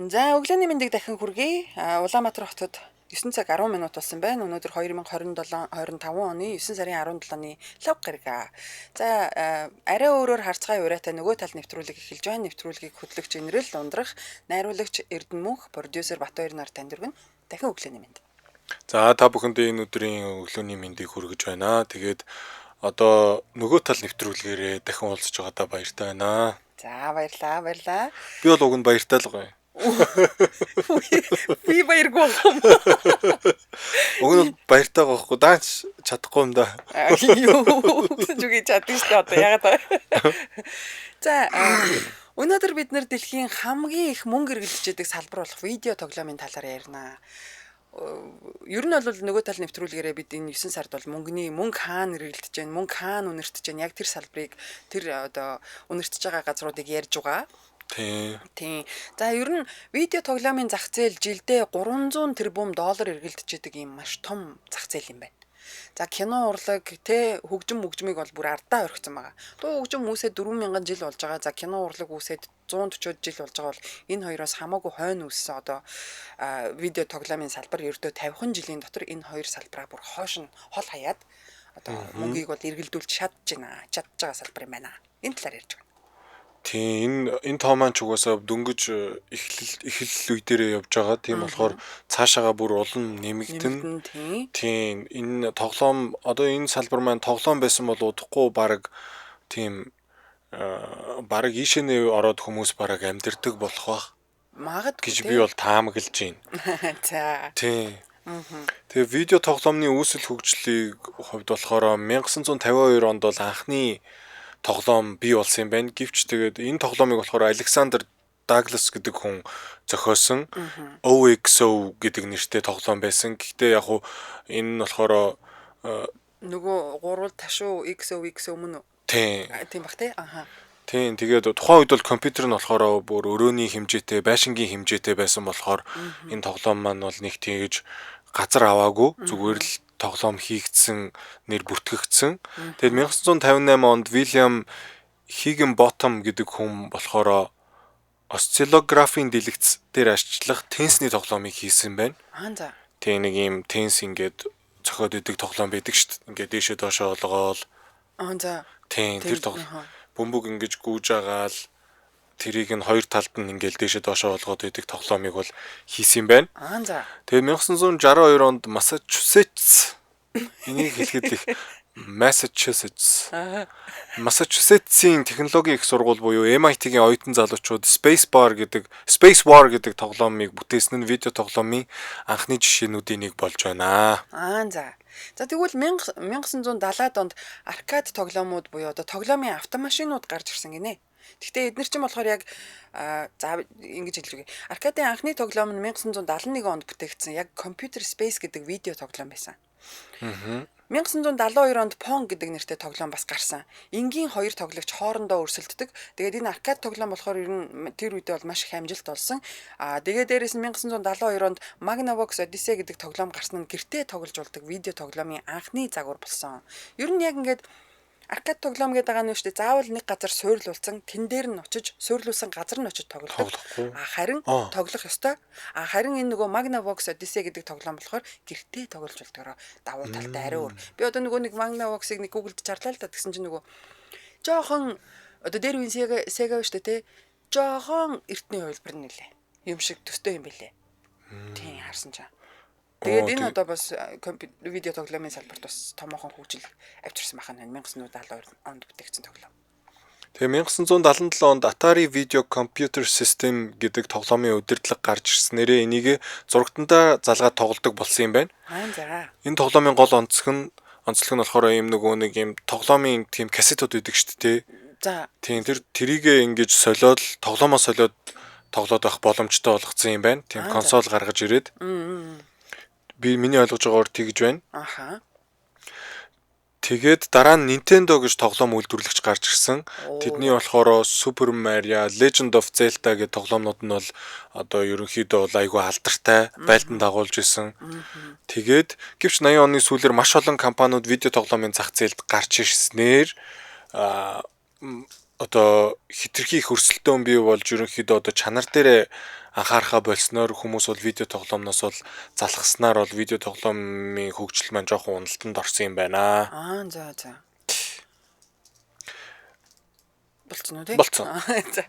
За өглөөний мэндийг дахин хүргэе. Улаанбаатар хотод 9 цаг 10 минут болсон байна. Өнөөдөр 2027-25 оны 9 сарын 17-ны лав гараг. За арай өөрөөр харцгай ураатай нөгөө тал нэвтрүүлэг эхэлж байна. Нэвтрүүлгийг хөтлөгч Инрэл ундрах, найруулагч Эрдэнмөнх, продюсер Батбаяр нар танд өргөн дахин өглөөний мэнд. За та бүхэндээ энэ өдрийн өглөөний мэндийг хүргэж байна. Тэгээд одоо нөгөө тал нэвтрүүлгээрээ дахин уулзж байгаадаа баяртай байна. За баярлаа. Би бол уг нь баяртай л гоё. Би баяргүй юм. Уг нь баяртай байхгүй даач чадахгүй юм да. Юу гэж үгүй чаддаг шүү дээ одоо ягаад. За өнөөдөр бид нэр дэлхийн хамгийн их мөнгө эргэлдэж байдаг салбар болох видео тоглоомын талаар ярина. Ер нь бол нөгөө тал нэвтрүүлгээрээ бид энэ 9 сард бол мөнгө хаана эргэлдэж байна, мөнгө хаана үнэртэж байна, яг тэр салбарыг тэр одоо үнэртэж байгаа газруудыг ярьж байгаа. Тийм. За ер нь видео тоглоомын зах зээл жилдээ 300 тэрбум доллар эргэлдэж байдаг юм маш том зах зээл юм байна. За кино урлаг хөгжмийг бол бүр ардаа орхисон байгаа. Дуу хөгжим үүсээд 4000 жил болж байгаа. За кино урлаг үүсээд 140 жил болж байгаа бол энэ хоёроос хамаагүй хойно үүссэн одоо видео тоглоомын салбар ердөө 50 жилийн дотор энэ хоёр салбараа бүр хоош нь хол хаяад одоо мөнгийг бол эргэлдүүлж чадж байгаа салбар юм байна. Энэ талаар ярьж байна. Тийм энэ тоо маань ч угаасаа дөнгөж эхлэл үе дээрээ явж байгаа. Тийм болохоор цаашаага бүр улам нэмэгдэн. Тийм энэ тоглоом одоо энэ салбар маань тоглоом байсан бол удахгүй баг ийшээ ороод хүмүүс бараг амьдэрдэг болох байх. Магадгүй гэж би бол таамаглаж байна. За. Тийм. Тэгээ видео тоглоомны үүсэл хөгжлийг хувьд болохоор 1952 онд бол анхны тоглоом бий болсон юм байна. Гэвч тэгээд энэ тоглоомыг болохоор Александр Даглас гэдэг хүн зохиосон OXO гэдэг нэртэй тоглоом байсан. Гэхдээ яг хуу энэ нь болохоор нөгөө гурвал ташуу XO мөн үү? Тийм бах тий. Аха. Тийм тэгээд тухайн үед бол компьютер нь болохоор бүр өрөөний хэмжээтэй, байшингийн хэмжээтэй байсан болохоор энэ тоглоом маань бол нэг тэгж газар аваагүй зүгээр л тоглоом хийгдсэн нэр бүртгэгдсэн. Тэгээд 1958 онд William Higginbotham гэдэг хүн болохоор осциллографийн дэлгэц дээр ажиллах тенсний тоглоомыг хийсэн байна. За. Тийм нэг юм тенс ингээд зохиод өгдөг тоглоом байдаг шүү дээ. Ингээд дээшээ доошоо олгоол. За. Тийм тэр тоглоом бөмбөг ингэж гүйж агаал тэрийг нь хоёр талд нь ингээл дээшээ доошоо олгоод өгдөг тоглоомыг бол хийсэн байна. За. Тэгээд 1962 онд Massachusetts энийг хэлэхэд их Massachusetts-ийн технологийн их сургууль буюу MIT-гийн оюутан залуучууд Space War гэдэг тоглоомыг бүтээсэн нь видео тоглоомын анхны жишээнүүдийн нэг болж байна. За. За тэгвэл 1970-ад онд аркад тоглоомууд буюу одоо тоглоомын автомашинууд гарч ирсэн гинэ. Гэхдээ эдгээр чинь болохоор яг ингэж хэлж үгүй. Аркадын анхны тоглоом нь 1971 онд бүтээгдсэн яг Computer Space гэдэг видео тоглоом байсан. 1972 онд Pong гэдэг нэртэй тоглоом бас гарсан. Энгийн хоёр тоглогч хоорондоо өрсөлддөг. Тэгээд энэ аркад тоглоом болохоор ер нь тэр үедээ бол маш их амжилт олсон. Тэгээд дээрээс нь 1972 онд Magnavox Odyssey гэдэг тоглоом гарсан нь гэртээ тоглож болдог видео тоглоомын анхны загвар болсон. Ер нь яг ингээд аркад тоглоом гэдэг байгаа нь шүү дээ. Заавал нэг газар суйрлуулсан, тэн дээр нь очиж суйрлуулсан газар нь очиж тоглодог. Харин тоглох ёстой. Харин энэ нөгөө Magnavox Odyssey гэдэг тоглоом болохоор гэртээ тоглож болдгороо давуу талтай арай өөр. Би одоо нөгөө нэг Magnavox-ыг нэг Google-д чарлаа л да гэсэн чинь нөгөө жоохон одоо дээр үн Sega шүү дээ, тэ. Жоохон эртний хувилбар нэлээ. Юм шиг төстэй юм бэлээ. Тийм харсан чаа. Тэгээд энэ одоо бас видео тоглоомын салбарт бас томоохон хөгжил авчирсан байна. 1972 онд бүтээгдсэн тоглоом. Тэгээ 1977 онд Atari Video Computer System гэдэг тоглоомын удирдлага гарч ирснээрээ энийг зурагтандаа залгаад тоглодог болсон юм байна. За. Энэ тоглоомын гол онцлог нь болохоор ийм нөгөө нэг ийм тоглоомын тийм кассетууд байдаг шүү дээ. За. Тийм тэрийгээ ингэж солиод тоглоомоо солиод тоглоод авах боломжтой болгоцсон юм байна. Тийм консол гаргаж ирээд. Би миний ойлгож байгаагаар тэгж байна. Тэгээд дараа нь Nintendo гэж тоглоом үйлдвэрлэгч гарч ирсэн. Тэдний болохоор Super Mario, Legend of Zelda гэдэг тоглоомнууд нь бол одоо ерөнхийдөө айгүй алдартай байлдан дагуулж исэн. Тэгээд гэвч 80 оны сүүлээр маш олон компаниуд видео тоглоомын зах зээлд гарч ирснээр одоо хитрхи их өрсөлдөөн бий болж ерөнхийдөө одоо чанар дээрээ анхаарахаа болсноор хүмүүс бол видео тоглоомноос бол залхаснаар бол видео тоглоомын хөгжил маань жоохон уналтанд орсон юм байна. За. Болцсон уу тий? Болцсон. За.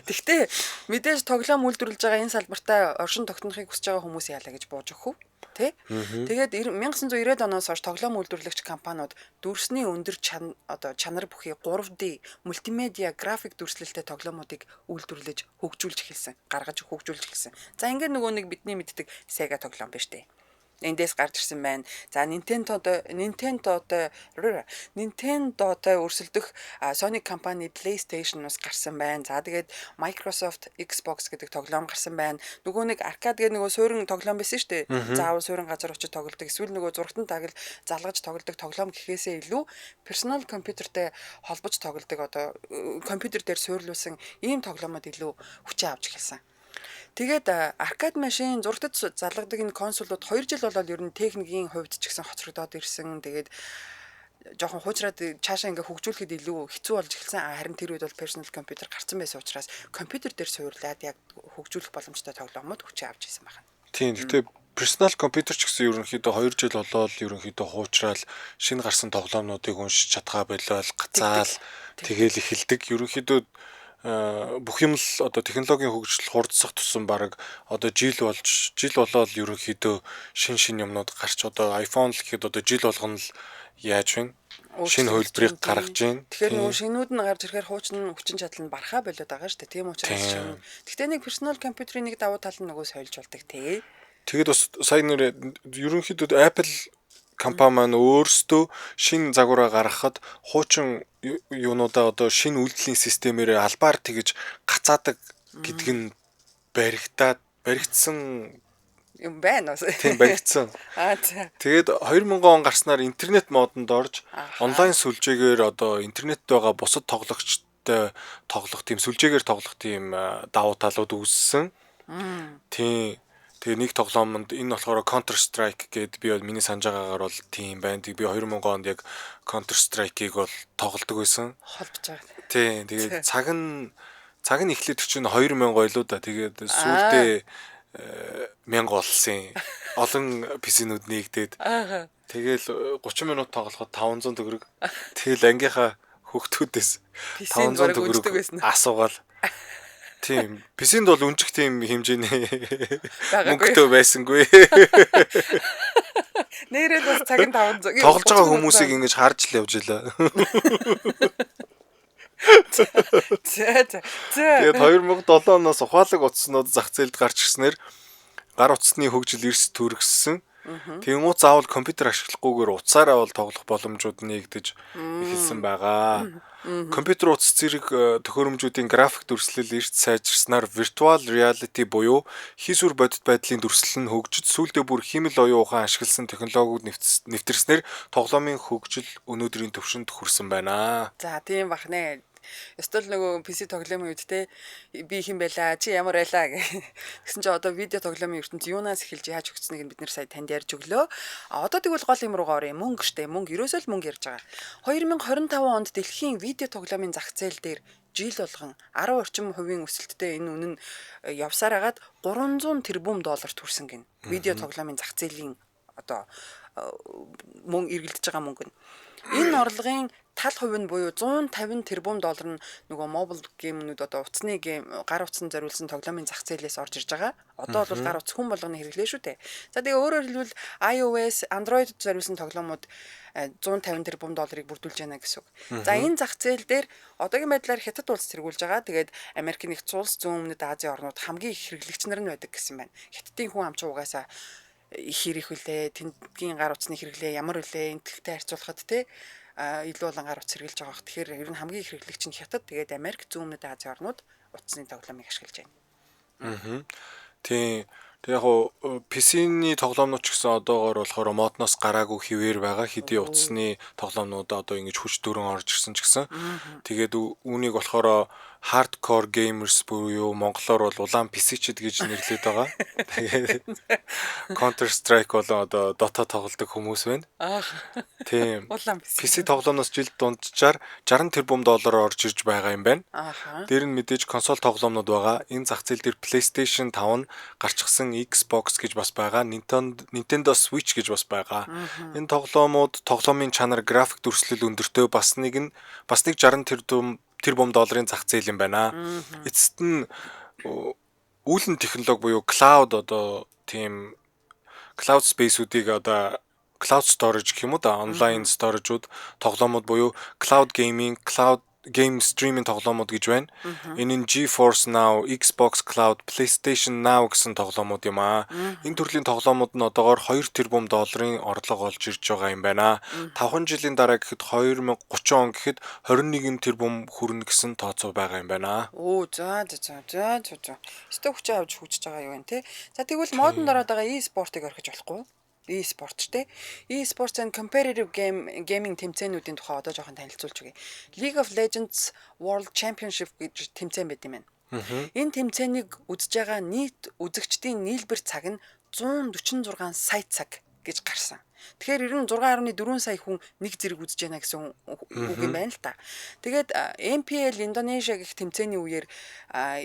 Тэгтээ мэдээж тоглоом үйлдвэрлэж байгаа энэ салбартаа оршин тогтнохыг хүсэж байгаа хүмүүс яалаа гэж бууж өгөх үү? Тэ? Тэгээд 1990-ад оноос хойш тоглоом үйлдвэрлэгч компаниуд дүрсний өндөр чанар бүхий 3D мультимедиа график дүрслэлтэй тоглоомуудыг үйлдвэрлэж хөгжүүлж эхэлсэн. Гаргаж хөгжүүлж эхэлсэн. За ингээд нөгөө нэг бидний мэддэг Sega тоглоом байна штэ. Эндээс гарч ирсэн байна. За Nintendo-той өрсөлдөх Sony компани PlayStation-оос гарсан байна. За тэгээд Microsoft Xbox гэдэг тоглоом гарсан байна. Нөгөө нэг аркад гэдэг нөгөө суурин тоглоом байсан шүү дээ. Заавал суурин газар очиж тоглодог. Эсвэл нөгөө зургатан тагил залгаж тоглодог тоглоом гэхээсээ илүү персонал компьютертэй холбож тоглодог одоо компьютер дээр суйрлуулсан ийм тоглоомод илүү хүчээ авч эхэлсэн. Тэгээд аркад машин зургатад залгадаг энэ консолууд 2 жил болоод ер нь техникийн хувьд ч гэсэн хоцрогдоод ирсэн. Тэгээд жоохон хуучраад цаашаа ингээ хөгжүүлэхэд илүү хэцүү болж эхэлсэн. Харин тэр үед бол персонал компьютер гарсан байсан учраас компьютер дээр суурлаад яг хөгжүүлэх боломжтой тоглоомод хүчээ авч ирсэн байна. Тийм. Гэхдээ персонал компьютер ч гэсэн ерөнхийдөө 2 жил болоод ерөнхийдөө хуучраал шинэ гарсан тоглоомнуудыг уншиж чадхаа болоод гацаал тэгээл эхэлдэг. Ерөнхийдөө бүх юм л одоо технологийн хөгжил хурдсах тусам баг одоо жил болоод ерөнхийдөө шин юмнууд гарч одоо iPhone л гэхэд одоо жил болгоно л яаж вэ? Шинэ хөлбөрийг гаргаж байна. Тэгэхээр нөгөө шинүүд нь гарч ирэхээр хуучин хүчин чадал нь барахаа болоод байгаа шүү дээ. Тийм учраас шинэ. Гэхдээ нэг персонал компьютерийн нэг давуу тал нь нөгөө соёлж болдог тий. Тэгээд бас сая нэр ерөнхийдөө Apple компани маань өөрсдөө шинэ загвараа гаргахад хуучин юунуудаа одоо шинэ үйлдлийн системээр албаар тэгж гацаадаг гэдг нь баригдсан юм байна уу? Тийм баригдсан. За. Тэгээд 2000 он гарснаар интернет модонд орж онлайн сүлжээгээр одоо интернетд байгаа бусад тоглогчтой тоглох тийм сүлжээгээр тоглох тийм давуу талууд үүссэн. Тийм. Тэгээ нэг тоглоомонд энэ болохоор Counter Strike гэдэг би бол миний санаж байгаагаар бол тийм байна. Би 2000 онд яг Counter Strike-ийг бол тоглодог байсан. Холбож байгаа. Тийм. Тэгээд цаг нь эхлээд чинь 2000 ойлоо да. Тэгээд сүүлдээ 1000 болсон. Олон PC-нүүд нэгдээд. Тэгэл 30 минут тоглоход 500 төгрөг. Тэгэл ангийнхаа хүүхдүүдээс 500 төгрөг асуугаал. Тийм. PC-нд бол үнжих тийм хэмжээний мөнгөтэй байсангүй. Нэрээд бас цаг нь 500. Тоглож байгаа хүмүүсийг ингэж харж л явж илаа. Тэгээд 2007 оноос ухаалаг утаснууд зах зээлд гарч ирснээр гар утасны хөгжил эрс төргсөн. Тэнгуут заавал компьютер ашиглахгүйгээр утсаараа бол тоглох боломжууд нэгдэж эхэлсэн байгаа. Компьютер утас зэрэг төхөөрөмжүүдийн график дүрслэл эрт сайжирснаар virtual reality буюу хийсвэр бодит байдлын дүрслэл нь хөгжиж сүүлдээ бүр химэл оюун ухаан ашигласан технологиуд нэвтэрснээр тоглоомын хөгжил өнөөдрийн түвшинд хүрсэн байна. За тийм бахнэ. Эсвэл нөгөө PC тоглоомын үед те би хэм байла чи ямар байлаа гэсэн чи одоо видео тоглоомын ертөнд юунаас эхэлж яаж өгцнийг бид нэр сая танд ярьж өглөө. Одоо тэгвэл гол юм руугаа оръё. Мөнгө штэ. Мөнгө ерөөсөө л мөнгө ярьж байгаа. 2025 онд дэлхийн видео тоглоомын зах зээл дээр жил болгон 10 орчим хувийн өсөлттэй энэ үнэн явсаар хагаад $300 тэрбум төрсөн гин. Видео тоглоомын зах зээлийн одоо мөнгө эргэлдэж байгаа мөнгө нь. Энэ орлогын тал хувь нь буюу $150 тэрбум нь нөгөө мобил геймнүүд одоо утасны гейм гар утсанд зориулсан тоглоомын зах зээлээс орж ирж байгаа. Одоо бол гар утас хүн болгоны хэрэглээ шүү дээ. За тэгээ өөрөөр хэлбэл iOS, Android зориулсан тоглоомууд $150 тэрбум бүрдүүлж байна гэсэн үг. За энэ зах зээл дээр одоогийн байдлаар Хятад улс тэргүүлж байгаа. Тэгээд Америк нэгдсэн улс, Зүүн өмнөд Азийн орнууд хамгийн их хэрэглэгч нар нь байдаг гэсэн байна. Хятадын хүн амч угаасаа их хэрэг хүлээ, тэндгийн гар утасны хэрэглээ ямар үлээ, энэтхэгтэй харьцуулахад те илүү олон гар утас хэрэглэж байгаа. Тэгэхээр ер нь хамгийн их хэрэглэгч нь Хятад, тэгээд Америк, Зүүн өмнөд Азийн орнууд утасны тоглоомыг ашиглаж байна. Тийм. Тэг яг PC-ний тоглоомнууд ч гэсэн одоогоор болохоор модноос гараагүй хിവэр байгаа. Хэдий утасны тоглоомнууд одоо ингэж хүч дөрөн орж ирсэн ч гэсэн. Тэгээд үүнийг болохоор hardcore gamers буюу монголоор бол улаан PC-чд гэж нэрлэдэг байгаа. Тэгээд Counter Strike болон одоо Dota тоглодог хүмүүс байна. Тийм. Улаан PC тоглоомноос жилд дунджаар 60 тэрбум доллар орж ирж байгаа юм байна. Дээр нь мэдээж консол тоглоомнууд байгаа. Энэ зах зээл дээр PlayStation 5 гарчихсан, Xbox гэж бас байгаа, Nintendo Switch гэж бас байгаа. Энэ тоглоомын чанар, график дүрслэл өндөртэй бас нэг 60 тэрбум долларын зах зээл юм байна. Эцэст нь үүлэн технологи буюу cloud одоо тийм cloud space-үүдийг одоо cloud storage гэх юм уу да, онлайн storage-ууд тоглоомууд буюу cloud gaming, cloud game streaming тоглоомууд гэж байна. Энэ нь GeForce Now, Xbox Cloud, PlayStation Now гэсэн тоглоомууд юм аа. Энэ төрлийн тоглоомууд нь одоогоор 2 тэрбум долларын орлого олж ирж байгаа юм байна. 5 жилийн дараа гэхэд 2030 он гэхэд 21 тэрбум хүрнэ гэсэн тооцоо байгаа юм байна. За. Өстө хүчээ авч хөгжиж байгаа юу вэ те. За тэгвэл модонд ороод байгаа e-спортыг орхиж болохгүй. E-спорт те. E-sports and competitive gaming тэмцээнүүдийн тухай одоо жоохон танилцуулж өгье. League of Legends World Championship гэж тэмцээн байт юм байна. Энэ тэмцээнийг үзэж байгаа нийт үзэгчдийн нийлбэр цаг нь 146 сая цаг гэж гарсан. Тэгэхээр ер нь 6.4 сая хүн нэг зэрэг үзэж байна гэсэн үг юм байна л та. Тэгээд MPL Indonesia гэх тэмцээний үеэр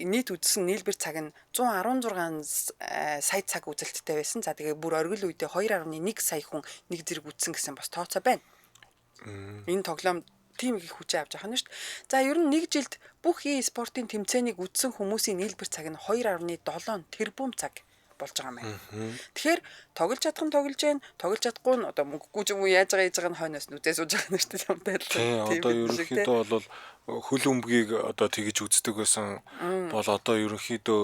нийт үзсэн нийлбэр цаг нь 116 сая цаг үзэлттэй байсан. За тэгээд бүр оргил үедээ 2.1 сая хүн нэг зэрэг үзсэн гэсэн бас тооцоо байна. Энэ тоглоом тим их хүчээ авч байгаа нь шүү дээ. За ер нь нэг жилд бүх e-спортын тэмцээнийг үзсэн хүмүүсийн нийлбэр цаг нь 2.7 тэрбум цаг болж байгаа юм байна. Тэгэхээр тоглож чадах нь тоглож гэн, тоглож чадахгүй нь одоо мөнгөгүй ч юм уу яаж байгаа нь хойноос нь үзээ сууж байгаа нь шүү дээ юмтай л. Тийм одоо ерөнхийдөө бол хөл өмбөгийг одоо тэгэж үздэг байсан бол одоо ерөнхийдөө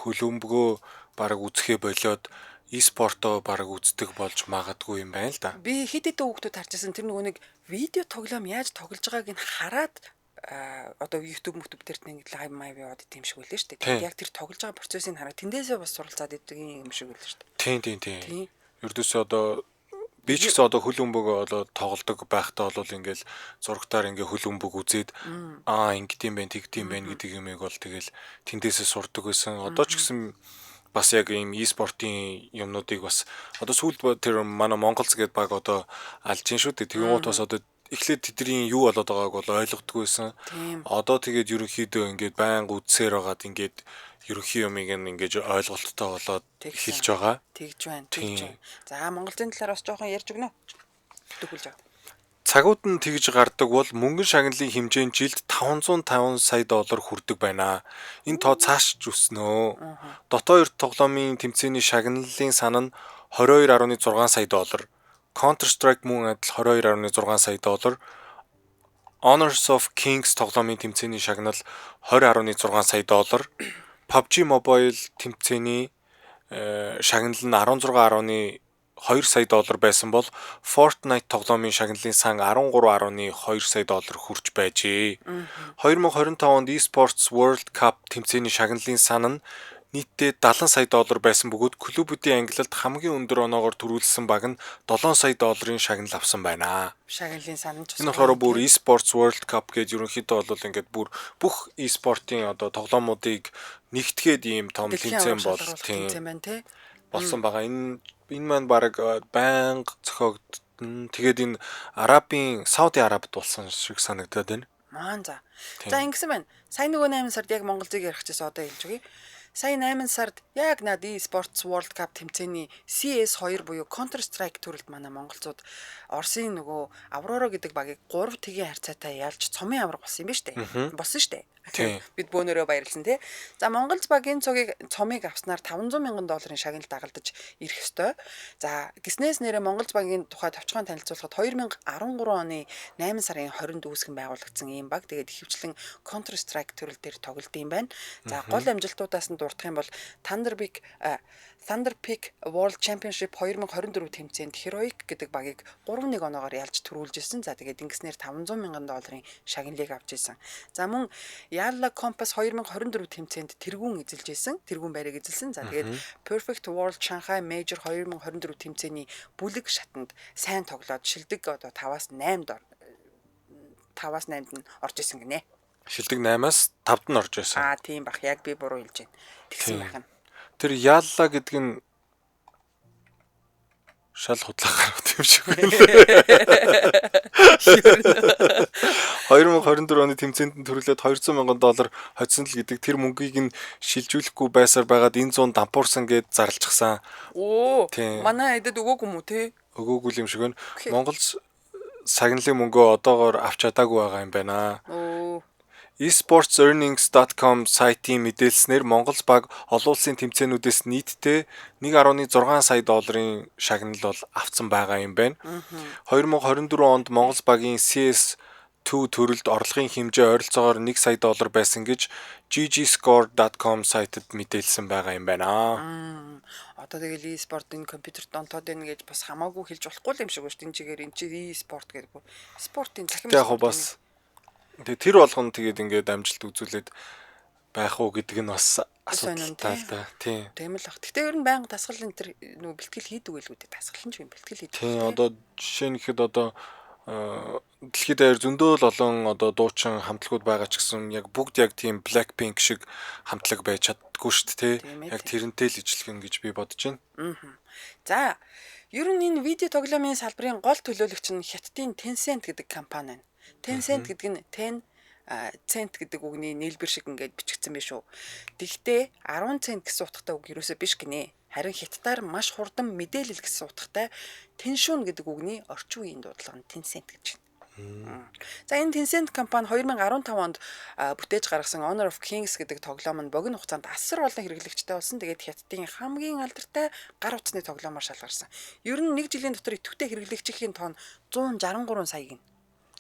хөл өмбөгөө бараг үзэхээ болоод e-спортоо бараг үздэг болж магадгүй юм байна л да. Би хэд хэдэн хүүхдүүд харчихсан тэр нөгөө нэг видео тоглоом яаж тоглож байгааг нь хараад одоо YouTube дээр нэг лайв майв яваад идэм шиг үлээ шүү дээ. Яг тэр тоглож байгаа процессыг хараад тэндээсээ бас суралцаад идэг юм шиг үлээ шүү дээ. Тийм. Ердөөсөө одоо би ч гэсэн одоо хөл өмбөг одоо тоглодог байхдаа бол ингээл зурагтаар ингээ хөл өмбөг үзээд ингэдэм байх, тэгдэм байх гэдэг юмыг бол тэгэл тэндээсээ сурдаг байсан. Одоо ч гэсэн бас яг ийм e-спортын юмнуудыг бас одоо сүүлд тэр манай Монголц гэдэг баг одоо алж гин шүү дээ. Тэгмүүд бас одоо эхлээд тэдний юу болоод байгааг бол ойлгодгүй байсан. Одоо тэгээд ерөнхийдөө ингээд байнга үдсээр байгаад ингээд ерөнхий юмыг ингээд ойлголттой болоод эхэлж байгаа. Тэгж байна. За Монголын талаар бас жоохон ярьж өгнө. Төгөлж байгаа. Цагууд нь тэгж гардаг бол мөнгөн шагналын хэмжээ нь жилд 550 сая доллар хүрдэг байна. Энэ тоо цааш ч өснө. Dota 2 тоглоомын тэмцээний шагналын сан нь 22.6 сая доллар. Counter Strike мөн адил 22.6 сая доллар. Honors of Kings тоглоомын тэмцээний шагнал 20.6 сая доллар. PUBG Mobile тэмцээний шагнал нь 16.2 сая доллар байсан бол Fortnite тоглоомын шагналын сан 13.2 сая доллар хүрч байжээ. 2025 онд eSports World Cup тэмцээний шагналын сан нь нийтдээ 70 сая доллар байсан бөгөөд клубүүдийн ангилалд хамгийн өндөр оноогоор төрүүлсэн баг нь 7 сая долларын шагнал авсан байна. Шагналын сан нь ч энэ болохоор бүр eSports World Cup гэж ерөнхийдөө бол ингээд бүр бүх eSport-ийн одоо тоглоомуудыг нэгтгээд ийм том тэмцээн бол тийм болсон байгаа. Энэ маань баг байнга зохиогдсон. Тэгээд энэ Арабын Сауди Арабид болсон шиг санагдаад байна. За ингэсэн байна. Сайн нөгөө 8 сард яг Монголыг ярих гэсэн одоо хэлж өгье. Сая 8 сард яг над eSports World Cup тэмцээний CS2 буюу Counter Strike төрөлд манай монголчууд Оросын нөгөө Аврора гэдэг багийг 3 тэгийн харьцаатай ялж цомын авраг болсон юм ба штэ. Болсон штэ. Бид бөөнөрөө баярлсан тий. За Монголч багийн цомыг авснаар 500 мянган долларын шагнал дагалдаж ирэх ёстой. За гиснээс нэрэ Монголч багийн тухай товчхон танилцуулахад 2013 оны 8 сарын 20-нд үүсгэн байгуулагдсан ийм баг. Тэгээд ихэвчлэн Counter Strike төрөл дээр тоглолт юм байна. За гол амжилтуудаас нь дурдах юм бол Thunder Peak World Championship 2024 тэмцээнд Heroic гэдэг багийг 3-1 оноогоор ялж төрүүлж ирсэн. За тэгээд ингэснээр 500 мянган долларын шагналыг авч ирсэн. За мөн Yalla Compass 2024 тэмцээнд тэргүүн байрыг эзэлсэн. За тэгээд Perfect World Shanghai Major 2024 тэмцээний бүлэг шатанд сайн тоглоод шилдэг одоо 5-8-д нь орж исэн гинэ. Шилдэг 8-аас 5-д нь орж байсан. Тийм бах. Яг би буруу хэлж байна. Тэгсэн байх нь. Тэр Ялла гэдэг нь шал худлаа гараад юм шиг байна. 2024 оны тэмцээнд нь төрүүлээд $200,000 хоцсон л гэдэг тэр мөнгийг нь шилжүүлэхгүй байсаар байгаад энэ 100 дампуурсан гэд зарлчихсан. Манай эдэд өгөөгүй юм уу те? Өгөөгүй юм шиг байна. Монгол сагналын мөнгөө одоогоор авч чадаагүй байгаа юм байна. esportsearnings.com сайтын мэдээлснээр Монгол баг олон улсын тэмцээнүүдээс нийтдээ $1.6 сая шагнал бол авсан байгаа юм байна. 2024 онд Монгол багийн CS2 төрөлд орлогын хэмжээ ойролцоогоор $1 сая байсан гэж ggscore.com сайтад мэдээлсэн байгаа юм байна. Одоо тэгэл e-спортын компьютерт онтоод байна гэж бас хамаагүй хэлж болохгүй юм шиг байна шүү дээ. Энэ чигээр энэ чи e-спорт гэдэг. Спортын захим. Яг бас тэр болгоно тэгээд ингээд амжилт үзүүлээд байх уу гэдэг нь бас асуудалтай л да. Тийм л баг. Гэтэ ер нь байнга дасгал энэ төр нөгөө бэлтгэл хийдэг байлгүй дээ. Дасгал нь ч юм бэлтгэл хийдэг. Одоо жишээ нь ихэд одоо дэлхийд даяар зөндөө л олон одоо дуучин хамтлагууд байгаа ч гэсэн яг бүгд яг тийм Blackpink шиг хамтлаг байж чаддгүй шүү дээ. Яг тэрнтэй л ижлэгэн гэж би бодож байна. За, ер нь энэ видео тоглоомын салбарын гол төлөөлөгч нь Хятадын Tencent гэдэг компани байна. Tencent гэдэг нь цент гэдэг үгний нийлбэр шиг ингээд бичигдсэн байх шүү. Тэгтээ 10 цент гэсэн утгатай үг юусоо биш гинэ. Харин хятадаар маш хурдан мэдээлэл гэсэн утгатай Тэншүүн гэдэг үгний орчин үеийн дуудлага нь Tencent гэж байна. За энэ Tencent компани 2015 онд бүтээж гаргасан Honor of Kings гэдэг тоглоом нь богино хугацаанд асар олон хэрэглэгчтэй болсон. Тэгээд Хятадын хамгийн алдартай гар утасны тоглоомоор шалгарсан. Ер нь 1 жилийн дотор идэвхтэй хэрэглэгчийн тоон 163 сая гин.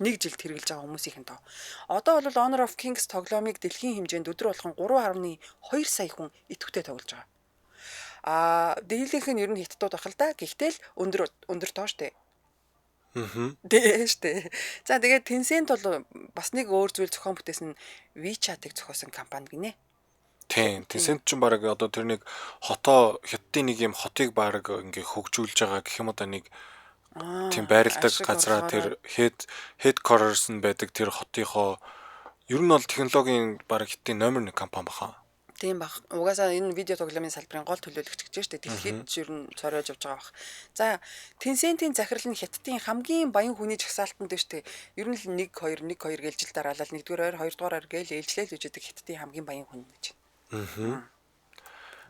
1 жилд хэрэгжилж байгаа хүмүүсийн тоо. Одоо бол Honor of Kings тоглоомыг дэлхийн хэмжээнд өдөр болгон 3.2 сая хүн идэвхтэй тоглож байгаа. Дийлэнх нь ер нь хятадууд байх л да. Гэхдээ л өндөр тоо штэ. Штэ. За тэгээд Tencent бол бас нэг өөр зүйл зохион бүтээсэн WeChat-ыг зохиосон компани гинэ. Тийм. Tencent ч баг одоо тэр нэг хотоо хятадын нэг юм хотыг баг ингээ хөгжүүлж байгаа гэх юм одоо нэг тийм байрладаг газраа тэр headquarters нь байдаг тэр хотынхоо ер нь бол технологийн баг хятадын номер 1 компани баха. Тийм баг. Угаасаа энэ видео тоглоомын салбарын гол төлөөлөгч гэж штэ. Дэлхийд ч ер нь цоройж явж байгаа бах. За, Tencent-ийн захирал нь Хятадын хамгийн баян хүний жагсаалтанд штэ. Ер нь л 1 2 гэлжил дараалал 1-р ойр 2-р ойр гээл ээлжлээл үжидэг Хятадын хамгийн баян хүн гэж.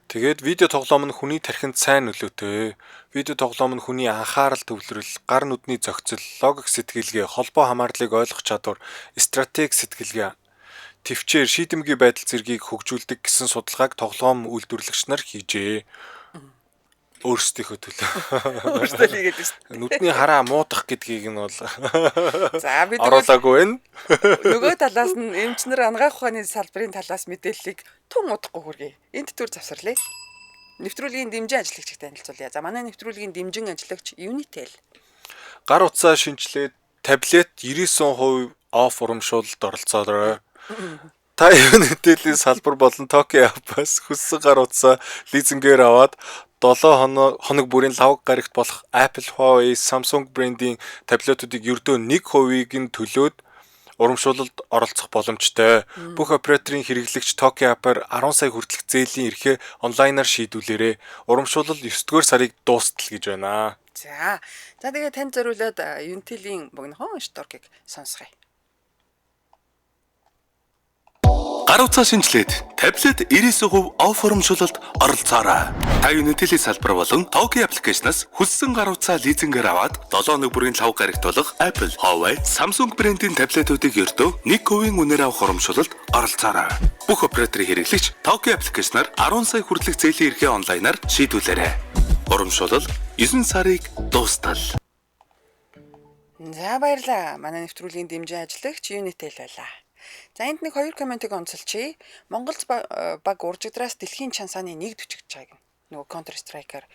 Тэгээд видео тоглоом нь хүний тархинд сайн нөлөөтэй. Видео тоглоом нь хүний анхаарал төвлөрөл, гар нүдний зохицол, логик сэтгэлгээ, холбоо хамаарлыг ойлгох чадвар, стратеги сэтгэлгээ, төвчээр шийдэмгий байдал зэргийг хөгжүүлдэг гэсэн судалгааг тоглоом үйлдвэрлэгч нар хийжээ. Өөрсдийнхөө төлөө. Өөрсдөө хийгээд байна. Нүдний хараа муудах гэдгийг нь бол за бид оруулаагүй байна. Нөгөө талаас нь эмчнэр ангаах ухааны салбарын талаас мэдээллийг тун удахгүй хүргэе. Энд төр завсарлаа. Нэвтрүүлгийн дэмжин ажиллагчтай танилцуулъя. За манай нэвтрүүлгийн дэмжин ажиллагч Unitel. Гар утсаа шинжилээд таблет 99% оф урамшуулалт оролцоорой. Та Unitel-ийн салбар болон Tokyo App-аас хүссэн гар утсаа лизингээр аваад 7 хоног бүрийн лавг гарагт болох Apple, Huawei, Samsung брендийн таблетуудыг ердөө 1%-ийг нь төлөөд урамшуулалд оролцох боломжтой. Бүх операторын хэрэглэгч Tokyo App-аар 10 сая хүртэлх зээлийн эрхээ онлайнаар шийдүүлээрэй. Урамшуулал 9-р сарыг дуустал гэж байна. За тэгээ танд зориулаад Unitel-ийн богинохон шторкийг сонсгоё. Гар утсаа шинжилээд таблет 99% оф урамшуулалд оролцоорой. Та Unitel-ийн салбар болон Tokyo аппликейшнаас хүссэн гар утсаа лизингээр аваад 7 хоног бүрийн лав гарагт болох Apple, Huawei, Samsung брендийн таблетуудыг ердөө 1% үнээр авах урамшуулалд оролцоорой. Бүх операторын хэрэглэгч Tokyo аппликейшнаар 10 сая хүртэлх зээлийн эрхээ онлайнаар шийдүүлээрэй. Урамшуулал 9 сарыг дуустал. За баярлаа. Манай нэвтрүүлгийн дэмжин ажиллагч Unitel байлаа. За энд нэг 2 комментиг онцолчихъя. Монголд баг уржигдраас дэлхийн чансааны 1 төчгөж байгааг нөгөө Counter Strike-аар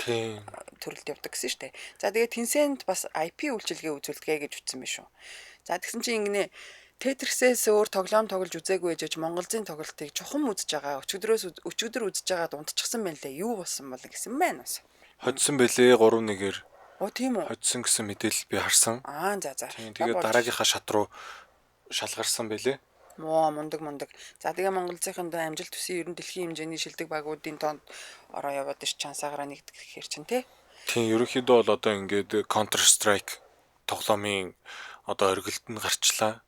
төрөлд явдаг гэсэн шүү дээ. За тэгээд Tencent бас IP үйлчилгээ үзүүлдэгэ гэж үтсэн байна шүү. За тэгсэн чинь ингэнэ Tetris-ээс өөр тоглоом тоглож үзээгүй ээжж Монголын тоглолтыг чухам үзэж байгаа. Өчигдөр үзэж байгаад унтчихсан байна лээ. Юу болсон бол гэсэн байна уу? Хоцсон бэлээ 3-1-ээр. Тийм үү? Хоцсон гэсэн мэдээлэл би харсан. За. Тэгээд дараагийнхаа шат руу шалгарсан бэлээ. Муу мундаг. За тэгээ Монголынхын амжилт төсөө ер нь дэлхийн хэмжээний шилдэг багуудын тоонд ороо яваад иш чансаагаараа нэгдэх гэхээр чинь тий. Тийм ерөнхийдөө бол одоо ингээд Counter Strike тоглоомын одоо оргилд нь гарчлаа.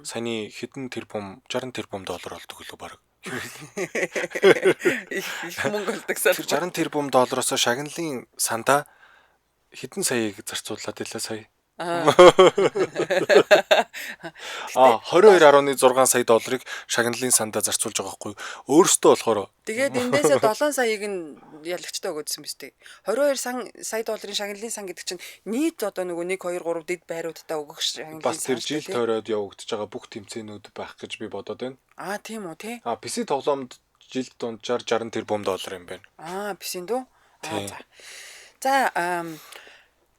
Саяны хэдэн тэрбум 60 тэрбум доллар болдог лөө баг. Их мөнгө олдог Тэр салбар. 60 тэрбум доллароос шагналын сандаа хэдэн саяыг зарцуулаад илээ сая. 22.6 сая долларыг шагналын сандаа зарцуулж байгаа байхгүй. Өөрөөсөө болохоор Тэгээд эндээсээ 7 саяыг нь ялагчтай өгөөдсөн биз дээ. 22 сая долларын шагналын сан гэдэг чинь нийт одоо нөгөө 1 2 3 дэд байруудаа өгөх шагналын сан. бас тэр жил тойроод явагдаж байгаа бүх тэмцээнүүд байх гэж би бодоод байна. Тийм үү тий. PC тоглоомд жилд дунджаар 60 тэрбум доллар юм байна. PC дүү. Тийм. За